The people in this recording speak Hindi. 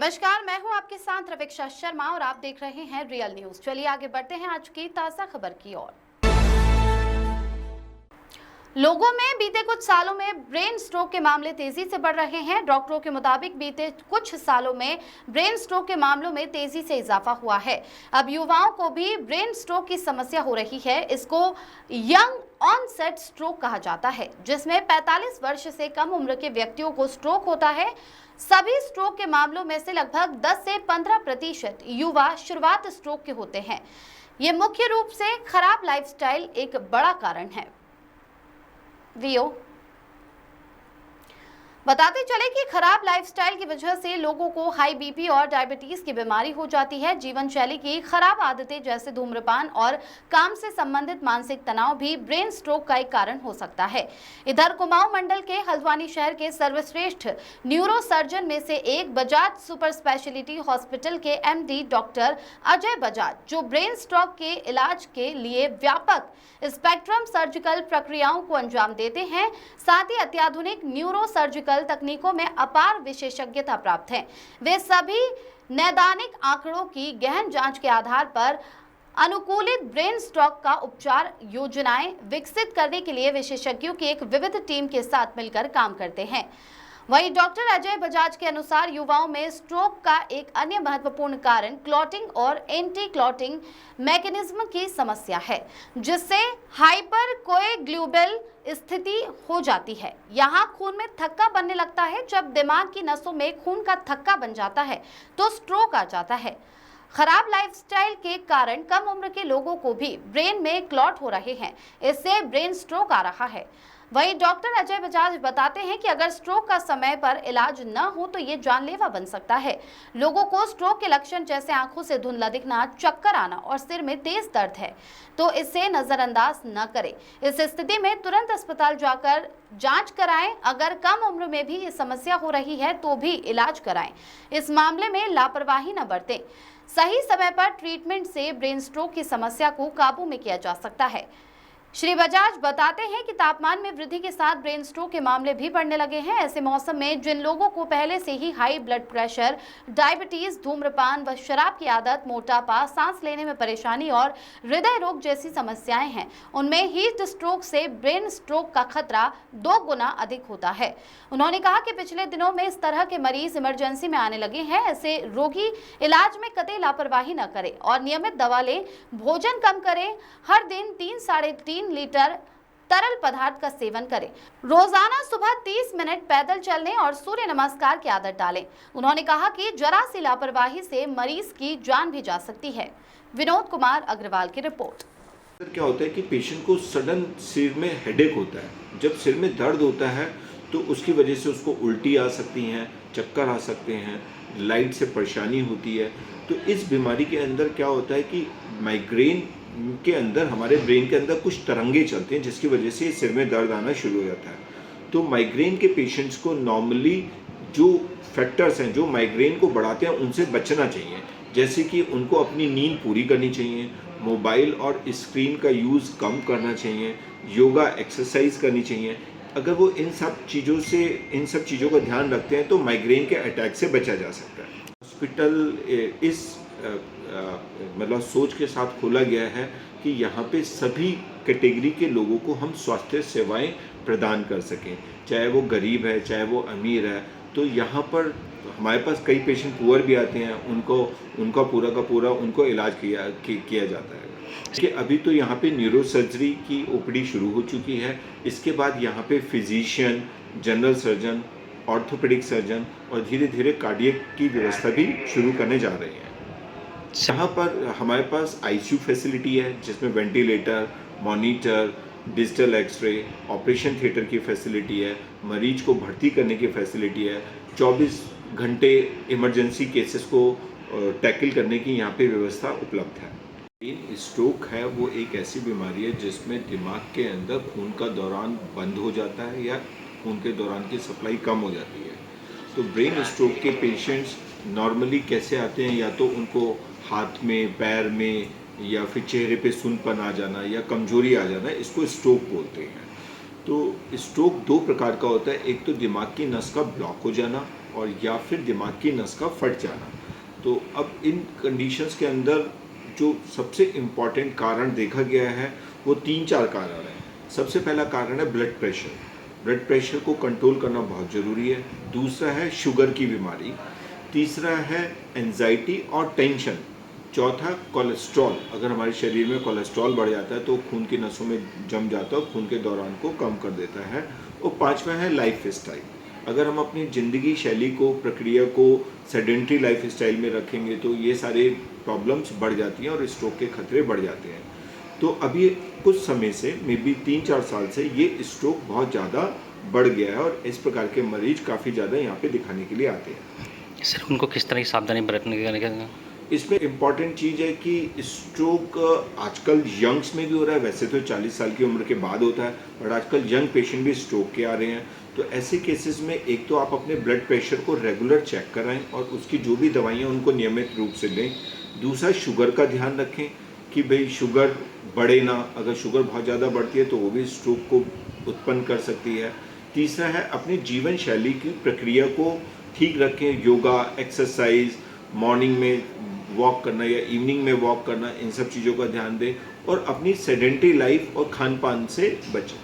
नमस्कार, मैं हूं आपके साथ रवीक्षा शर्मा और आप देख रहे हैं रियल न्यूज। चलिए आगे बढ़ते हैं आज की ताजा खबर की ओर। लोगों में बीते कुछ सालों में ब्रेन स्ट्रोक के मामले तेजी से बढ़ रहे हैं। डॉक्टरों के मुताबिक बीते कुछ सालों में ब्रेन स्ट्रोक के मामलों में तेजी से इजाफा हुआ है। अब युवाओं को भी ब्रेन स्ट्रोक की समस्या हो रही है। इसको यंग ऑनसेट स्ट्रोक कहा जाता है, जिसमें 45 वर्ष से कम उम्र के व्यक्तियों को स्ट्रोक होता है। सभी स्ट्रोक के मामलों में से लगभग 10 से 15% युवा शुरुआत स्ट्रोक के होते हैं। ये मुख्य रूप से खराब लाइफस्टाइल एक बड़ा कारण है। बताते चले कि खराब लाइफस्टाइल की वजह से लोगों को हाई बीपी और डायबिटीज की बीमारी हो जाती है। जीवन शैली की खराब आदतें जैसे धूम्रपान और काम से संबंधित मानसिक तनाव भी ब्रेन स्ट्रोक का एक कारण हो सकता है। इधर कुमाऊं मंडल के हल्द्वानी शहर के सर्वश्रेष्ठ न्यूरोसर्जन में से एक बजाज सुपर स्पेशलिटी हॉस्पिटल के एमडी डॉक्टर अजय बजाज, जो ब्रेन स्ट्रोक के इलाज के लिए व्यापक स्पेक्ट्रम सर्जिकल प्रक्रियाओं को अंजाम देते हैं, साथ ही अत्याधुनिक न्यूरो सर्जिकल तकनीकों में अपार विशेषज्ञता प्राप्त है। वे सभी नैदानिक आंकड़ों की गहन जांच के आधार पर अनुकूलित ब्रेन स्ट्रोक का उपचार योजनाएं विकसित करने के लिए विशेषज्ञों की एक विविध टीम के साथ मिलकर काम करते हैं। वहीं डॉक्टर अजय बजाज के अनुसार युवाओं में स्ट्रोक का एक अन्य महत्वपूर्ण कारण क्लॉटिंग और एंटी क्लॉटिंग मैकेनिज्म की समस्या है, जिससे हाइपरकोएगुलेबल स्थिति हो जाती है। यहाँ खून में थक्का बनने लगता है। जब दिमाग की नसों में खून का थक्का बन जाता है तो स्ट्रोक आ जाता है। खराब लाइफस्टाइल के कारण कम उम्र के लोगों को भी ब्रेन में क्लॉट हो रहे हैं, इससे ब्रेन स्ट्रोक आ रहा है। वहीं डॉक्टर अजय बजाज बताते हैं कि अगर स्ट्रोक का समय पर इलाज न हो तो ये जानलेवा बन सकता है। लोगों को स्ट्रोक के लक्षण जैसे आंखों से धुंधला दिखना, चक्कर आना और सिर में तेज दर्द है तो इसे नजरअंदाज न करें। इस स्थिति में तुरंत अस्पताल जाकर जांच कराएं। अगर कम उम्र में भी ये समस्या हो रही है तो भी इलाज कराएं। इस मामले में लापरवाही न बरतें। सही समय पर ट्रीटमेंट से ब्रेन स्ट्रोक की समस्या को काबू में किया जा सकता है। श्री बजाज बताते हैं कि तापमान में वृद्धि के साथ ब्रेन स्ट्रोक के मामले भी बढ़ने लगे हैं। ऐसे मौसम में जिन लोगों को पहले से ही हाई ब्लड प्रेशर, डायबिटीज, धूम्रपान व शराब की आदत, मोटापा, सांस लेने में परेशानी और हृदय रोग जैसी समस्याएं हैं, उनमें हीट स्ट्रोक से ब्रेन स्ट्रोक का खतरा 2 गुना अधिक होता है। उन्होंने कहा कि पिछले दिनों में इस तरह के मरीज इमरजेंसी में आने लगे हैं। ऐसे रोगी इलाज में कतई लापरवाही न करें और नियमित दवा लें। भोजन कम करें। हर दिन 3-3.5 लीटर तरल पदार्थ का सेवन करें। रोजाना सुबह 30 मिनट पैदल चलने और सूर्य नमस्कार की आदत डालें। उन्होंने कहा कि जरा सी लापरवाही से मरीज की जान भी जा सकती है। विनोद कुमार अग्रवाल की रिपोर्ट। क्या होता है कि पेशेंट को सडन सिर में हेडेक होता है। जब सिर में दर्द होता है तो उसकी वजह से उसको उल्टी आ सकती हैं, चक्कर आ सकते हैं, लाइट से परेशानी होती है। तो इस बीमारी के अंदर क्या होता है कि माइग्रेन के अंदर हमारे ब्रेन के अंदर कुछ तरंगे चलते हैं, जिसकी वजह से सिर में दर्द आना शुरू हो जाता है। तो माइग्रेन के पेशेंट्स को नॉर्मली जो फैक्टर्स हैं जो माइग्रेन को बढ़ाते हैं उनसे बचना चाहिए। जैसे कि उनको अपनी नींद पूरी करनी चाहिए, मोबाइल और स्क्रीन का यूज़ कम करना चाहिए, योगा एक्सरसाइज करनी चाहिए। अगर वो इन सब चीज़ों का ध्यान रखते हैं तो माइग्रेन के अटैक से बचा जा सकता है। हॉस्पिटल इस मतलब सोच के साथ खोला गया है कि यहाँ पे सभी कैटेगरी के लोगों को हम स्वास्थ्य सेवाएं प्रदान कर सकें, चाहे वो गरीब है चाहे वो अमीर है। तो यहाँ पर हमारे पास कई पेशेंट पुअर भी आते हैं, उनका पूरा का पूरा उनको इलाज किया जाता है। कि अभी तो यहाँ पे न्यूरो सर्जरी की ओपीडी शुरू हो चुकी है। इसके बाद यहाँ पे physician, general surgeon, orthopaedic surgeon और धीरे धीरे कार्डियक की व्यवस्था भी शुरू करने जा रहे हैं। यहाँ पर हमारे पास आईसीयू फैसिलिटी है, जिसमें ventilator, monitor, digital x ray, operation theatre की फैसिलिटी है, मरीज को भर्ती करने की फैसिलिटी है, 24 घंटे इमरजेंसी केसेस को टैकल करने की यहाँ पे व्यवस्था उपलब्ध है। ब्रेन स्ट्रोक है वो एक ऐसी बीमारी है जिसमें दिमाग के अंदर खून का दौरान बंद हो जाता है या खून के दौरान की सप्लाई कम हो जाती है। तो ब्रेन स्ट्रोक के पेशेंट्स नॉर्मली कैसे आते हैं, या तो उनको हाथ में, पैर में या फिर चेहरे पे सुन्नपन आ जाना या कमजोरी आ जाना, इसको स्ट्रोक बोलते हैं। तो स्ट्रोक 2 प्रकार का होता है। एक तो दिमाग की नस का ब्लॉक हो जाना और या फिर दिमाग की नस का फट जाना। तो अब इन कंडीशंस के अंदर जो सबसे इम्पॉर्टेंट कारण देखा गया है वो 3-4 कारण हैं। सबसे पहला कारण है ब्लड प्रेशर। ब्लड प्रेशर को कंट्रोल करना बहुत ज़रूरी है। दूसरा है शुगर की बीमारी। तीसरा है एंजाइटी और टेंशन। चौथा कोलेस्ट्रॉल। अगर हमारे शरीर में कोलेस्ट्रॉल बढ़ जाता है तो खून की नसों में जम जाता है और खून के दौरान को कम कर देता है। और पांचवा है लाइफ स्टाइल। अगर हम अपनी ज़िंदगी शैली को, प्रक्रिया को सेडेंट्री लाइफ स्टाइल में रखेंगे तो ये सारे प्रॉब्लम्स बढ़ जाती हैं और स्ट्रोक के खतरे बढ़ जाते हैं। तो अभी कुछ समय से, मे बी 3-4 साल से, ये स्ट्रोक बहुत ज़्यादा बढ़ गया है और इस प्रकार के मरीज काफ़ी ज़्यादा यहाँ पे दिखाने के लिए आते हैं। सर उनको किस तरह की सावधानी बरतने का? इसमें इम्पॉर्टेंट चीज़ है कि स्ट्रोक आजकल यंग्स में भी हो रहा है। वैसे तो 40 साल की उम्र के बाद होता है, बट आजकल यंग पेशेंट भी स्ट्रोक के आ रहे हैं। तो ऐसे केसेस में एक तो आप अपने ब्लड प्रेशर को रेगुलर चेक कराएं और उसकी जो भी दवाइयाँ उनको नियमित रूप से लें। दूसरा, शुगर का ध्यान रखें कि भाई शुगर बढ़े ना। अगर शुगर बहुत ज़्यादा बढ़ती है तो वो भी स्ट्रोक को उत्पन्न कर सकती है। तीसरा है अपनी जीवन शैली की प्रक्रिया को ठीक रखें। योगा, एक्सरसाइज, मॉर्निंग में वॉक करना या इवनिंग में वॉक करना, इन सब चीज़ों का ध्यान दें और अपनी सेडेंट्री लाइफ और खान पान से बचें।